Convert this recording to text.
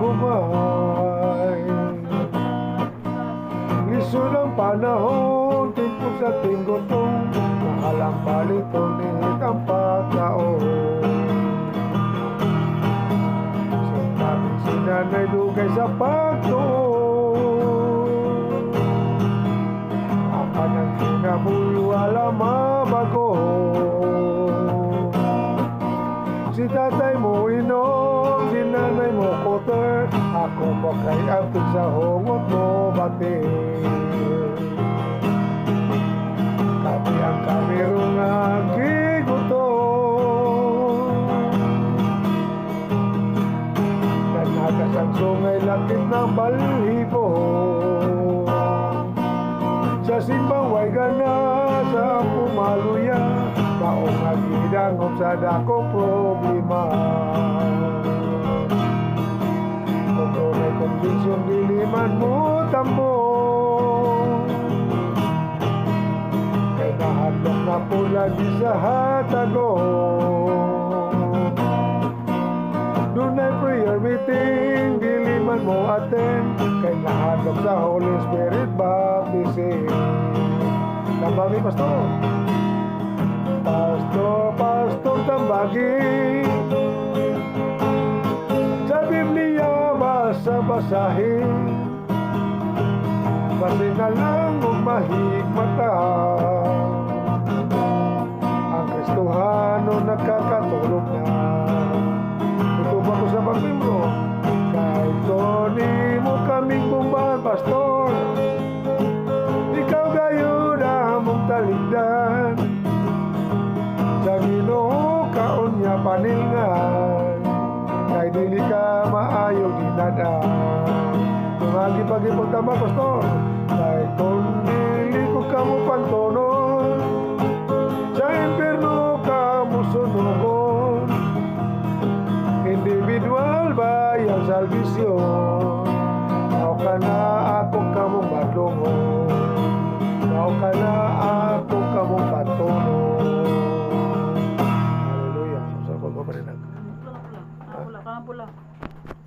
gumay. Lisod ang panahon, timpo sa tinggotong, nakalang balitong nihit ang pagkaon. Sintabing sinanay dugay sa pagtuon, apan ang kinabuhi wala mabago. Si tatay mo inom, si nanay mo kuter, ako ba kay abtig sa hungot mo bati. Kami ang kamerong agigutom, nanagas ang sungay lakit ng balhibo. Sa simbang way gana sa pumaluya, maong agidangop sa dakong problema. Kung may kondisyon diliman mo tambo, kay nahadlok na pula di sa hatago. Dunay prayer meeting, diliman mo attend, kay nahadlok sa Holy Spirit baptism. Tambagi, pastor. Pastor, tambagi. Sa Biblia basa-basahin, masina lang o mahigmata. Ang Kristohano nakakatulog na. Ito ba ko sa pagmembro? Kahit Tony mo kaming bumbahan, pastor, ikaw gayon among taligdan. Sa Ginoo kaon niya paningan, kay dili ka maayo dinadaan. Tumagi pagipon tama, pastor, kay kung dili ko kamo pantono,